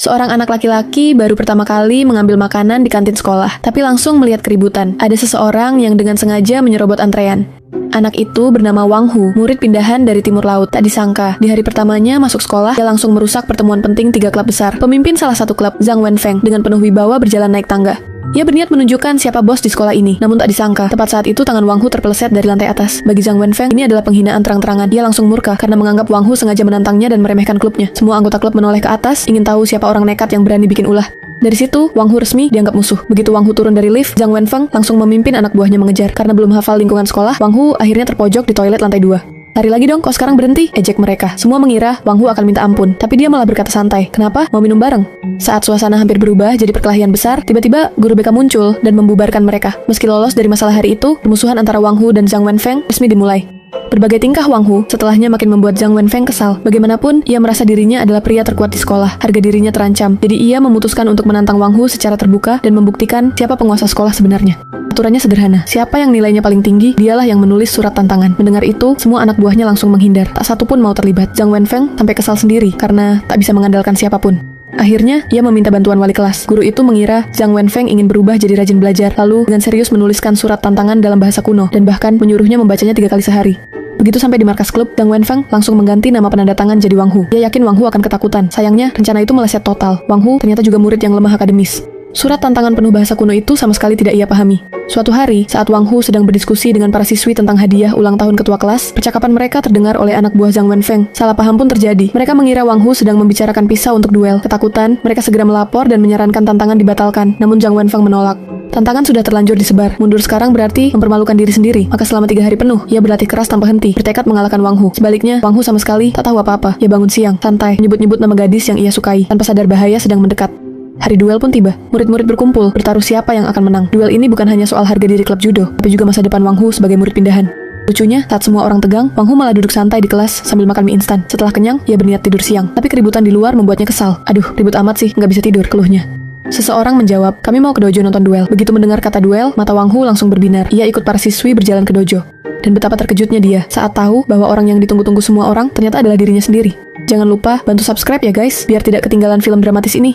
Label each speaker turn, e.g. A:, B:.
A: Seorang anak laki-laki baru pertama kali mengambil makanan di kantin sekolah, tapi langsung melihat keributan. Ada seseorang yang dengan sengaja menyerobot antrean. Anak itu bernama Wang Hu, murid pindahan dari Timur Laut. Tak disangka, di hari pertamanya masuk sekolah, dia langsung merusak pertemuan penting 3 klub besar. Pemimpin salah satu klub, Zhang Wenfeng, dengan penuh wibawa berjalan naik tangga. Ia berniat menunjukkan siapa bos di sekolah ini. Namun tak disangka, tepat saat itu tangan Wang Hu terpeleset dari lantai atas. Bagi Zhang Wenfeng, ini adalah penghinaan terang-terangan. Dia langsung murka karena menganggap Wang Hu sengaja menantangnya dan meremehkan klubnya. Semua anggota klub menoleh ke atas, ingin tahu siapa orang nekat yang berani bikin ulah. Dari situ, Wang Hu resmi dianggap musuh. Begitu Wang Hu turun dari lift, Zhang Wenfeng langsung memimpin anak buahnya mengejar. Karena belum hafal lingkungan sekolah, Wang Hu akhirnya terpojok di toilet lantai 2. Lari lagi dong, kok sekarang berhenti? Ejek mereka. Semua mengira Wang Hu akan minta ampun, tapi dia malah berkata santai. Kenapa? Mau minum bareng? Saat suasana hampir berubah jadi perkelahian besar, tiba-tiba guru BK muncul dan membubarkan mereka. Meski lolos dari masalah hari itu, permusuhan antara Wang Hu dan Zhang Wenfeng resmi dimulai. Berbagai tingkah Wang Hu setelahnya makin membuat Zhang Wenfeng kesal. Bagaimanapun, ia merasa dirinya adalah pria terkuat di sekolah. Harga dirinya terancam. Jadi ia memutuskan untuk menantang Wang Hu secara terbuka dan membuktikan siapa penguasa sekolah sebenarnya. Aturannya sederhana. Siapa yang nilainya paling tinggi, dialah yang menulis surat tantangan. Mendengar itu, semua anak buahnya langsung menghindar. Tak satu pun mau terlibat. Zhang Wenfeng sampai kesal sendiri karena tak bisa mengandalkan siapapun. Akhirnya, ia meminta bantuan wali kelas. Guru itu mengira Zhang Wenfeng ingin berubah jadi rajin belajar, lalu dengan serius menuliskan surat tantangan dalam bahasa kuno, dan bahkan menyuruhnya membacanya 3 kali sehari. Begitu sampai di markas klub, Zhang Wenfeng langsung mengganti nama penanda tangan jadi Wang Hu. Dia yakin Wang Hu akan ketakutan. Sayangnya, rencana itu meleset total. Wang Hu ternyata juga murid yang lemah akademis. Surat tantangan penuh bahasa kuno itu sama sekali tidak ia pahami. Suatu hari, saat Wang Hu sedang berdiskusi dengan para siswi tentang hadiah ulang tahun ketua kelas, percakapan mereka terdengar oleh anak buah Zhang Wenfeng. Salah paham pun terjadi. Mereka mengira Wang Hu sedang membicarakan pisau untuk duel. Ketakutan, mereka segera melapor dan menyarankan tantangan dibatalkan. Namun Zhang Wenfeng menolak. Tantangan sudah terlanjur disebar. Mundur sekarang berarti mempermalukan diri sendiri. Maka selama 3 hari penuh, ia berlatih keras tanpa henti, bertekad mengalahkan Wang Hu. Sebaliknya, Wang Hu sama sekali tak tahu apa-apa. Ia bangun siang, santai, menyebut-nyebut nama gadis yang ia sukai, tanpa sadar bahaya sedang mendekat. Hari duel pun tiba. Murid-murid berkumpul, bertaruh siapa yang akan menang. Duel ini bukan hanya soal harga diri klub judo, tapi juga masa depan Wang Hu sebagai murid pindahan. Lucunya, saat semua orang tegang, Wang Hu malah duduk santai di kelas sambil makan mie instan. Setelah kenyang, ia berniat tidur siang. Tapi keributan di luar membuatnya kesal. Aduh, ribut amat sih, nggak bisa tidur, keluhnya. Seseorang menjawab, kami mau ke dojo nonton duel. Begitu mendengar kata duel, mata Wang Hu langsung berbinar. Ia ikut para siswi berjalan ke dojo. Dan betapa terkejutnya dia saat tahu bahwa orang yang ditunggu-tunggu semua orang ternyata adalah dirinya sendiri. Jangan lupa bantu subscribe ya guys, biar tidak ketinggalan film dramatis ini.